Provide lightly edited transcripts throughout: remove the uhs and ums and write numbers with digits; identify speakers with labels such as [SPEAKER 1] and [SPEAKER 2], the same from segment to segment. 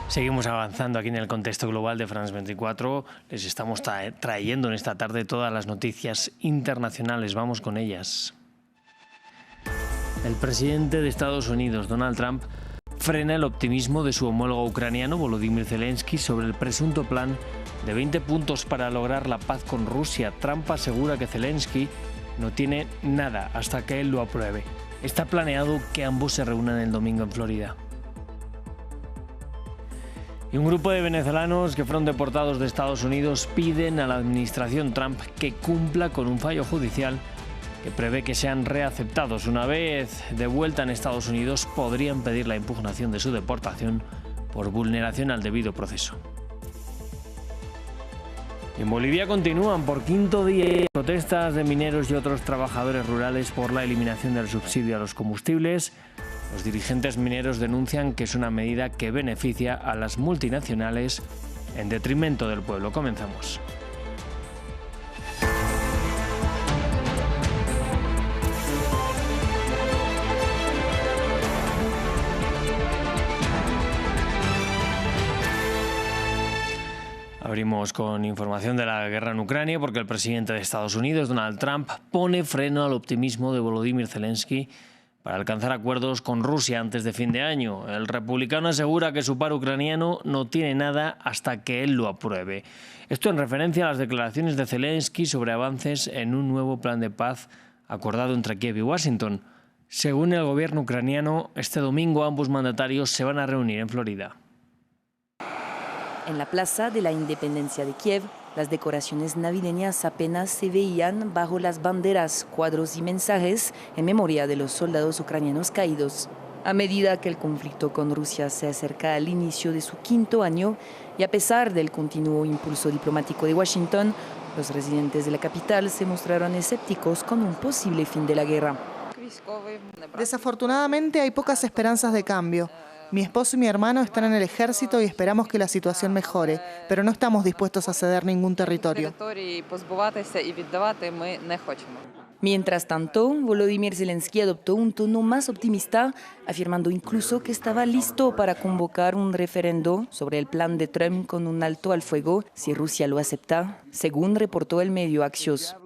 [SPEAKER 1] Seguimos avanzando aquí en el contexto global de France 24. Les estamos trayendo en esta tarde todas las noticias internacionales. Vamos con ellas. El presidente de Estados Unidos, Donald Trump, frena el optimismo de su homólogo ucraniano, Volodymyr Zelensky, sobre el presunto plan de 20 puntos para lograr la paz con Rusia. Trump asegura que Zelensky no tiene nada hasta que él lo apruebe. Está planeado que ambos se reúnan el domingo en Florida. Y un grupo de venezolanos que fueron deportados de Estados Unidos piden a la administración Trump que cumpla con un fallo judicial que prevé que sean reaceptados. Una vez de vuelta en Estados Unidos, podrían pedir la impugnación de su deportación por vulneración al debido proceso. En Bolivia continúan por quinto día protestas de mineros y otros trabajadores rurales por la eliminación del subsidio a los combustibles. Los dirigentes mineros denuncian que es una medida que beneficia a las multinacionales en detrimento del pueblo. Comenzamos. Abrimos con información de la guerra en Ucrania porque el presidente de Estados Unidos, Donald Trump, pone freno al optimismo de Volodymyr Zelensky para alcanzar acuerdos con Rusia antes de fin de año. El republicano asegura que su par ucraniano no tiene nada hasta que él lo apruebe. Esto en referencia a las declaraciones de Zelensky sobre avances en un nuevo plan de paz acordado entre Kiev y Washington. Según el gobierno ucraniano, este domingo ambos mandatarios se van a reunir en Florida.
[SPEAKER 2] En la Plaza de la Independencia de Kiev, las decoraciones navideñas apenas se veían bajo las banderas, cuadros y mensajes en memoria de los soldados ucranianos caídos. A medida que el conflicto con Rusia se acerca al inicio de su quinto año y a pesar del continuo impulso diplomático de Washington, los residentes de la capital se mostraron escépticos con un posible fin de la guerra.
[SPEAKER 3] Desafortunadamente hay pocas esperanzas de cambio. Mi esposo y mi hermano están en el ejército y esperamos que la situación mejore, pero no estamos dispuestos a ceder ningún territorio.
[SPEAKER 2] Mientras tanto, Volodymyr Zelensky adoptó un tono más optimista, afirmando incluso que estaba listo para convocar un referendo sobre el plan de Trump con un alto al fuego si Rusia lo acepta, según reportó el medio Axios.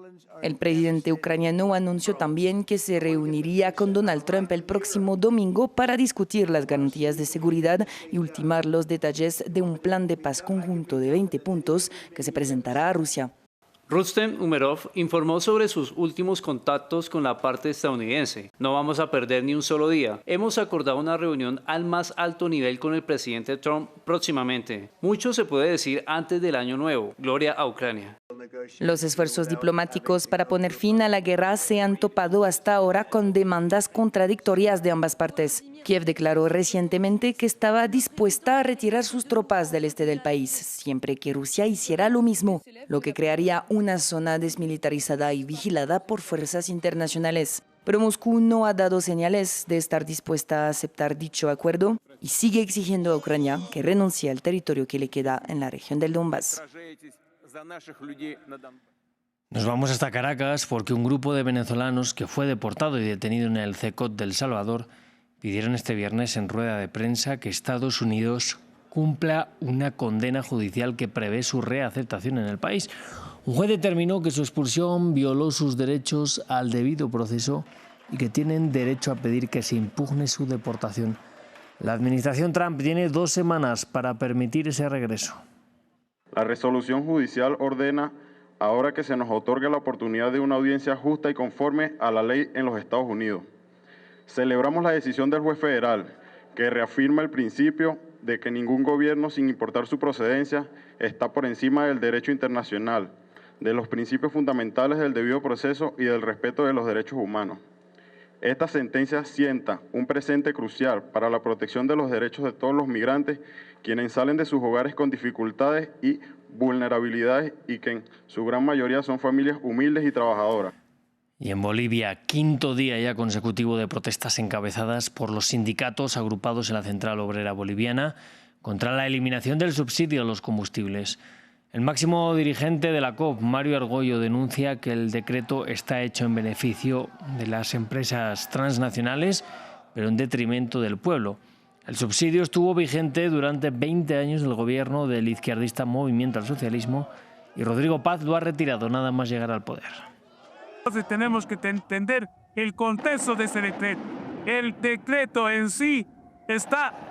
[SPEAKER 2] El presidente ucraniano anunció también que se reuniría con Donald Trump el próximo domingo para discutir las garantías de seguridad y ultimar los detalles de un plan de paz conjunto de 20 puntos que se presentará a Rusia.
[SPEAKER 4] Rustem Umerov informó sobre sus últimos contactos con la parte estadounidense. No vamos a perder ni un solo día. Hemos acordado una reunión al más alto nivel con el presidente Trump próximamente. Mucho se puede decir antes del año nuevo. Gloria a Ucrania.
[SPEAKER 2] Los esfuerzos diplomáticos para poner fin a la guerra se han topado hasta ahora con demandas contradictorias de ambas partes. Kiev declaró recientemente que estaba dispuesta a retirar sus tropas del este del país, siempre que Rusia hiciera lo mismo, lo que crearía una zona desmilitarizada y vigilada por fuerzas internacionales. Pero Moscú no ha dado señales de estar dispuesta a aceptar dicho acuerdo y sigue exigiendo a Ucrania que renuncie al territorio que le queda en la región del Donbass.
[SPEAKER 1] Nos vamos hasta Caracas porque un grupo de venezolanos que fue deportado y detenido en el CECOT de El Salvador pidieron este viernes en rueda de prensa que Estados Unidos cumpla una condena judicial que prevé su reaceptación en el país. Un juez determinó que su expulsión violó sus derechos al debido proceso y que tienen derecho a pedir que se impugne su deportación. La administración Trump tiene 2 semanas para permitir ese regreso.
[SPEAKER 5] La resolución judicial ordena ahora que se nos otorgue la oportunidad de una audiencia justa y conforme a la ley en los Estados Unidos. Celebramos la decisión del juez federal, que reafirma el principio de que ningún gobierno, sin importar su procedencia, está por encima del derecho internacional, de los principios fundamentales del debido proceso y del respeto de los derechos humanos. Esta sentencia sienta un presente crucial para la protección de los derechos de todos los migrantes, quienes salen de sus hogares con dificultades y vulnerabilidades y que en su gran mayoría son familias humildes y trabajadoras.
[SPEAKER 1] Y en Bolivia, quinto día ya consecutivo de protestas encabezadas por los sindicatos agrupados en la Central Obrera Boliviana contra la eliminación del subsidio a los combustibles. El máximo dirigente de la COP, Mario Argüello, denuncia que el decreto está hecho en beneficio de las empresas transnacionales, pero en detrimento del pueblo. El subsidio estuvo vigente durante 20 años del gobierno del izquierdista Movimiento al Socialismo y Rodrigo Paz lo ha retirado nada más llegar al poder.
[SPEAKER 6] Entonces tenemos que entender el contexto de ese decreto. El decreto en sí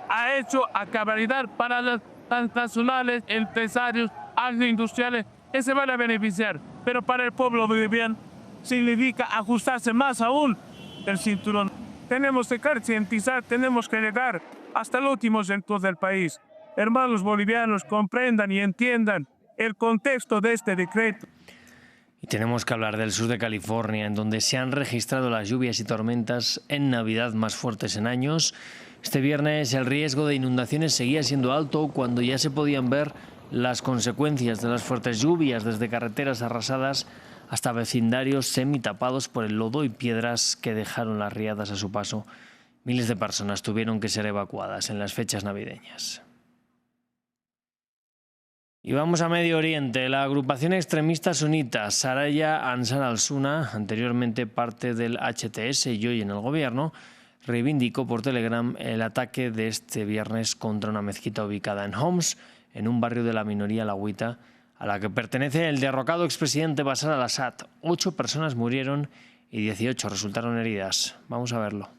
[SPEAKER 6] ha hecho a cabalidad para las transnacionales, empresarios, agroindustriales, que se van a beneficiar. Pero para el pueblo boliviano significa ajustarse más aún el cinturón. Tenemos que concientizar, tenemos que llegar hasta el último sector del país. Hermanos bolivianos, comprendan y entiendan el contexto de este decreto.
[SPEAKER 1] Y tenemos que hablar del sur de California, en donde se han registrado las lluvias y tormentas en Navidad más fuertes en años. Este viernes el riesgo de inundaciones seguía siendo alto cuando ya se podían ver las consecuencias de las fuertes lluvias, desde carreteras arrasadas hasta vecindarios semitapados por el lodo y piedras que dejaron las riadas a su paso. Miles de personas tuvieron que ser evacuadas en las fechas navideñas. Y vamos a Medio Oriente. La agrupación extremista sunita Saraya Ansar al-Sunna, anteriormente parte del HTS y hoy en el gobierno, reivindicó por Telegram el ataque de este viernes contra una mezquita ubicada en Homs, en un barrio de la minoría alawita, a la que pertenece el derrocado expresidente Bashar al-Assad. 8 personas murieron y 18 resultaron heridas. Vamos a verlo.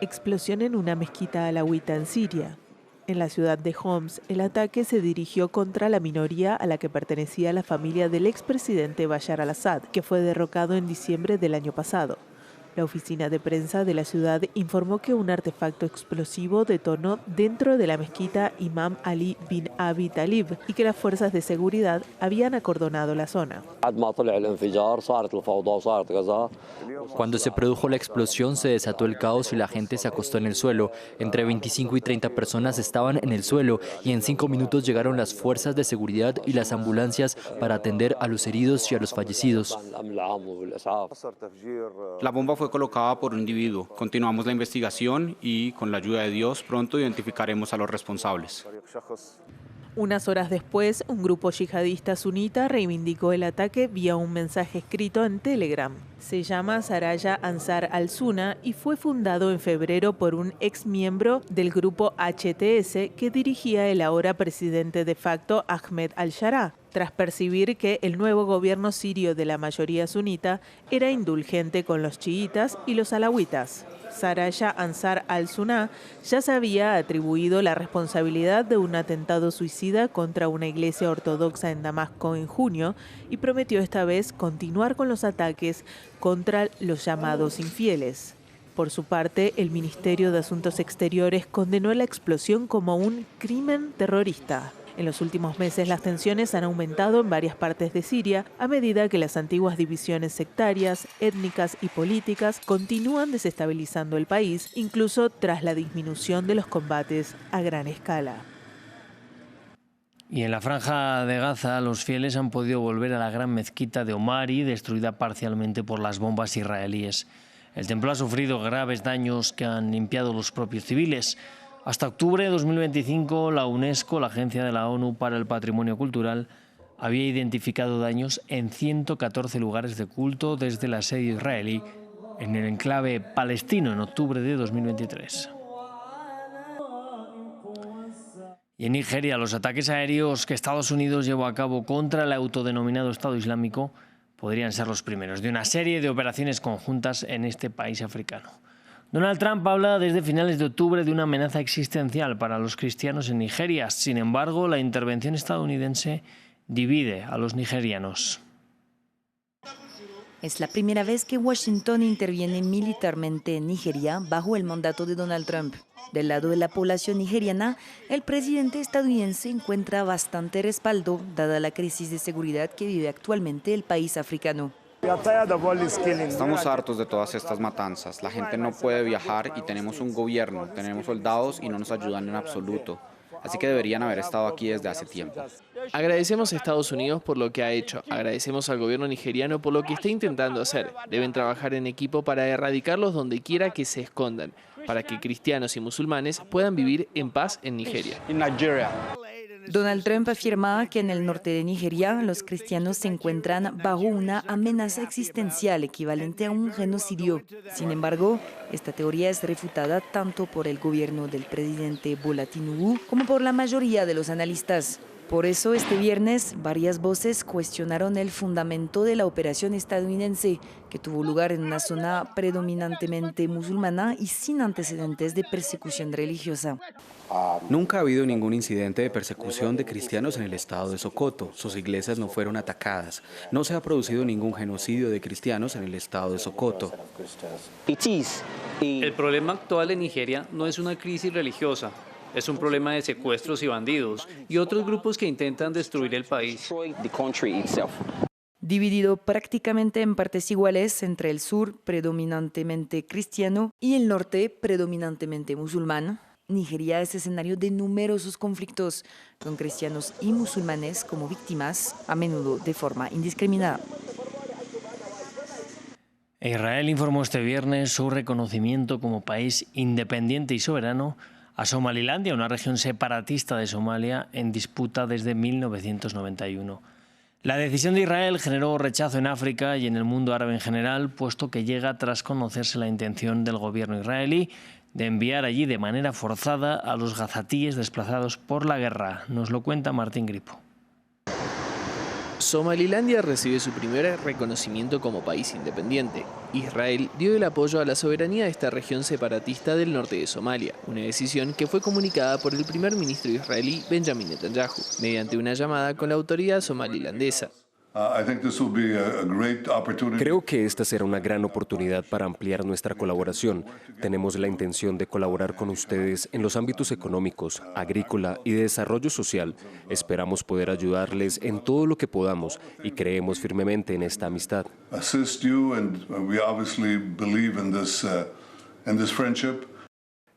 [SPEAKER 7] Explosión en una mezquita alawita en Siria. En la ciudad de Homs, el ataque se dirigió contra la minoría a la que pertenecía la familia del expresidente Bashar al-Assad, que fue derrocado en diciembre del año pasado. La oficina de prensa de la ciudad informó que un artefacto explosivo detonó dentro de la mezquita Imam Ali bin Abi Talib y que las fuerzas de seguridad habían acordonado la zona.
[SPEAKER 8] Cuando se produjo la explosión se desató el caos y la gente se acostó en el suelo. Entre 25 y 30 personas estaban en el suelo y en 5 minutos llegaron las fuerzas de seguridad y las ambulancias para atender a los heridos y a los fallecidos.
[SPEAKER 9] La bomba fue colocada por un individuo. Continuamos la investigación y, con la ayuda de Dios, pronto identificaremos a los responsables.
[SPEAKER 7] Unas horas después, un grupo yihadista sunita reivindicó el ataque vía un mensaje escrito en Telegram. Se llama Saraya Ansar al-Sunna y fue fundado en febrero por un ex miembro del grupo HTS que dirigía el ahora presidente de facto Ahmed al-Sharaa, tras percibir que el nuevo gobierno sirio de la mayoría sunita era indulgente con los chiitas y los alawitas. Saraya Ansar al-Sunna ya se había atribuido la responsabilidad de un atentado suicida contra una iglesia ortodoxa en Damasco en junio y prometió esta vez continuar con los ataques contra los llamados infieles. Por su parte, el Ministerio de Asuntos Exteriores condenó la explosión como un crimen terrorista. En los últimos meses las tensiones han aumentado en varias partes de Siria a medida que las antiguas divisiones sectarias, étnicas y políticas continúan desestabilizando el país, incluso tras la disminución de los combates a gran escala.
[SPEAKER 1] Y en la franja de Gaza, los fieles han podido volver a la gran mezquita de Omari, destruida parcialmente por las bombas israelíes. El templo ha sufrido graves daños que han limpiado los propios civiles. Hasta octubre de 2025, la UNESCO, la Agencia de la ONU para el Patrimonio Cultural, había identificado daños en 114 lugares de culto desde el asedio israelí en el enclave palestino en octubre de 2023. Y en Nigeria, los ataques aéreos que Estados Unidos llevó a cabo contra el autodenominado Estado Islámico podrían ser los primeros de una serie de operaciones conjuntas en este país africano. Donald Trump habla desde finales de octubre de una amenaza existencial para los cristianos en Nigeria. Sin embargo, la intervención estadounidense divide a los nigerianos.
[SPEAKER 2] Es la primera vez que Washington interviene militarmente en Nigeria bajo el mandato de Donald Trump. Del lado de la población nigeriana, el presidente estadounidense encuentra bastante respaldo, dada la crisis de seguridad que vive actualmente el país africano.
[SPEAKER 9] Estamos hartos de todas estas matanzas. La gente no puede viajar y tenemos un gobierno, tenemos soldados y no nos ayudan en absoluto. Así que deberían haber estado aquí desde hace tiempo.
[SPEAKER 10] Agradecemos a Estados Unidos por lo que ha hecho. Agradecemos al gobierno nigeriano por lo que está intentando hacer. Deben trabajar en equipo para erradicarlos donde quiera que se escondan, para que cristianos y musulmanes puedan vivir en paz en Nigeria.
[SPEAKER 2] Donald Trump afirma que en el norte de Nigeria los cristianos se encuentran bajo una amenaza existencial equivalente a un genocidio. Sin embargo, esta teoría es refutada tanto por el gobierno del presidente Bola Tinubu como por la mayoría de los analistas. Por eso, este viernes, varias voces cuestionaron el fundamento de la operación estadounidense, que tuvo lugar en una zona predominantemente musulmana y sin antecedentes de persecución religiosa.
[SPEAKER 11] Nunca ha habido ningún incidente de persecución de cristianos en el estado de Sokoto. Sus iglesias no fueron atacadas. No se ha producido ningún genocidio de cristianos en el estado de Sokoto.
[SPEAKER 4] El problema actual en Nigeria no es una crisis religiosa. Es un problema de secuestros y bandidos y otros grupos que intentan destruir el país.
[SPEAKER 2] Dividido prácticamente en partes iguales entre el sur predominantemente cristiano y el norte predominantemente musulmán, Nigeria es escenario de numerosos conflictos, con cristianos y musulmanes como víctimas, a menudo de forma indiscriminada.
[SPEAKER 1] Israel informó este viernes su reconocimiento como país independiente y soberano a Somalilandia, una región separatista de Somalia en disputa desde 1991. La decisión de Israel generó rechazo en África y en el mundo árabe en general, puesto que llega tras conocerse la intención del gobierno israelí de enviar allí de manera forzada a los gazatíes desplazados por la guerra. Nos lo cuenta Martín Gripo.
[SPEAKER 10] Somalilandia recibe su primer reconocimiento como país independiente. Israel dio el apoyo a la soberanía de esta región separatista del norte de Somalia, una decisión que fue comunicada por el primer ministro israelí Benjamin Netanyahu, mediante una llamada con la autoridad somalilandesa.
[SPEAKER 12] Creo que esta será una gran oportunidad para ampliar nuestra colaboración. Tenemos la intención de colaborar con ustedes en los ámbitos económicos, agrícola y de desarrollo social. Esperamos poder ayudarles en todo lo que podamos y creemos firmemente en esta amistad.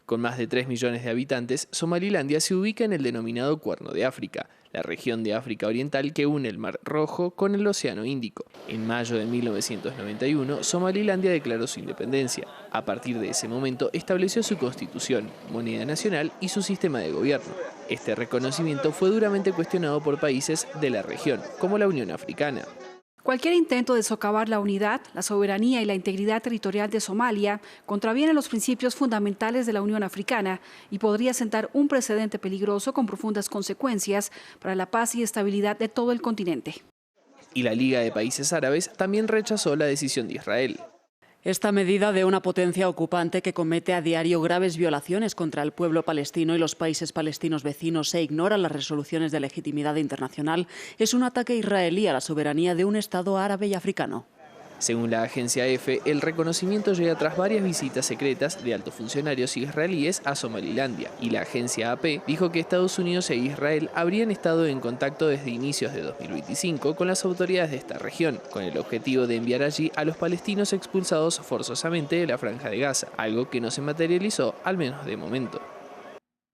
[SPEAKER 10] Con más de 3 millones de habitantes, Somalilandia se ubica en el denominado Cuerno de África, la región de África Oriental que une el Mar Rojo con el Océano Índico. En mayo de 1991, Somalilandia declaró su independencia. A partir de ese momento, estableció su constitución, moneda nacional y su sistema de gobierno. Este reconocimiento fue duramente cuestionado por países de la región, como la Unión Africana.
[SPEAKER 13] Cualquier intento de socavar la unidad, la soberanía y la integridad territorial de Somalia contraviene los principios fundamentales de la Unión Africana y podría sentar un precedente peligroso con profundas consecuencias para la paz y estabilidad de todo el continente.
[SPEAKER 10] Y la Liga de Países Árabes también rechazó la decisión de Israel.
[SPEAKER 14] Esta medida de una potencia ocupante que comete a diario graves violaciones contra el pueblo palestino y los países palestinos vecinos e ignora las resoluciones de legitimidad internacional es un ataque israelí a la soberanía de un Estado árabe y africano.
[SPEAKER 10] Según la agencia EFE, el reconocimiento llega tras varias visitas secretas de altos funcionarios israelíes a Somalilandia, y la agencia AP dijo que Estados Unidos e Israel habrían estado en contacto desde inicios de 2025 con las autoridades de esta región, con el objetivo de enviar allí a los palestinos expulsados forzosamente de la Franja de Gaza, algo que no se materializó, al menos de momento.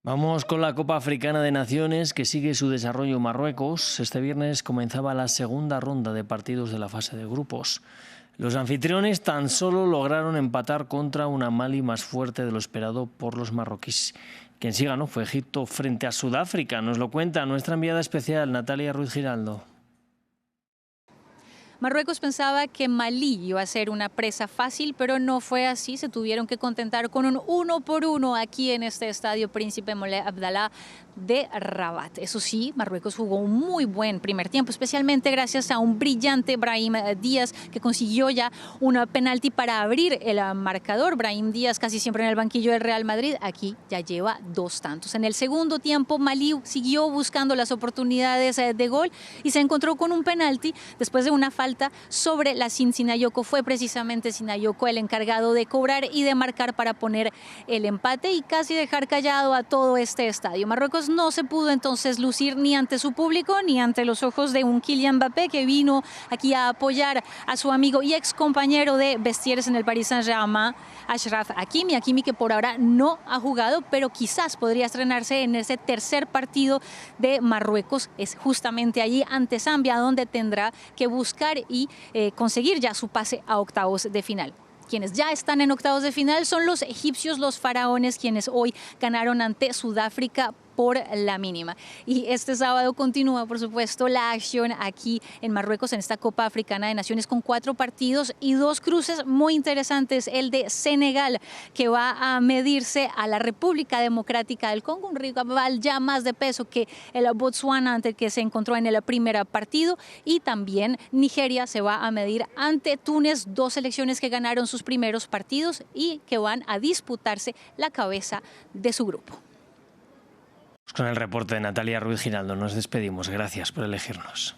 [SPEAKER 1] Vamos con la Copa Africana de Naciones, que sigue su desarrollo en Marruecos. Este viernes comenzaba la segunda ronda de partidos de la fase de grupos. Los anfitriones tan solo lograron empatar contra una Mali más fuerte de lo esperado por los marroquíes. Quien sí ganó fue Egipto frente a Sudáfrica. Nos lo cuenta nuestra enviada especial, Natalia Ruiz Giraldo.
[SPEAKER 15] Marruecos pensaba que Malí iba a ser una presa fácil, pero no fue así. Se tuvieron que contentar con un 1-1 aquí en este estadio Príncipe Moulay Abdallah de Rabat. Eso sí, Marruecos jugó un muy buen primer tiempo, especialmente gracias a un brillante Brahim Díaz que consiguió ya un penalti para abrir el marcador. Brahim Díaz, casi siempre en el banquillo del Real Madrid, aquí ya lleva 2 tantos. En el segundo tiempo, Malí siguió buscando las oportunidades de gol y se encontró con un penalti después de una falta sobre la Sinayoko. Fue precisamente Sinayoko el encargado de cobrar y de marcar para poner el empate y casi dejar callado a todo este estadio. Marruecos no se pudo entonces lucir ni ante su público ni ante los ojos de un Kylian Mbappé que vino aquí a apoyar a su amigo y ex compañero de vestieres en el Paris Saint-Germain, Achraf Hakimi. Hakimi que por ahora no ha jugado, pero quizás podría estrenarse en ese tercer partido de Marruecos. Es justamente allí ante Zambia donde tendrá que buscar y conseguir ya su pase a octavos de final. Quienes ya están en octavos de final son los egipcios, los faraones, quienes hoy ganaron ante Sudáfrica por la mínima. Y este sábado continúa, por supuesto, la acción aquí en Marruecos en esta Copa Africana de Naciones con 4 partidos y 2 cruces muy interesantes. El de Senegal, que va a medirse a la República Democrática del Congo, un rival ya más de peso que el Botswana, ante el que se encontró en el primer partido, y también Nigeria se va a medir ante Túnez, 2 selecciones que ganaron sus primeros partidos y que van a disputarse la cabeza de su grupo.
[SPEAKER 1] Con el reporte de Natalia Ruiz Giraldo nos despedimos. Gracias por elegirnos.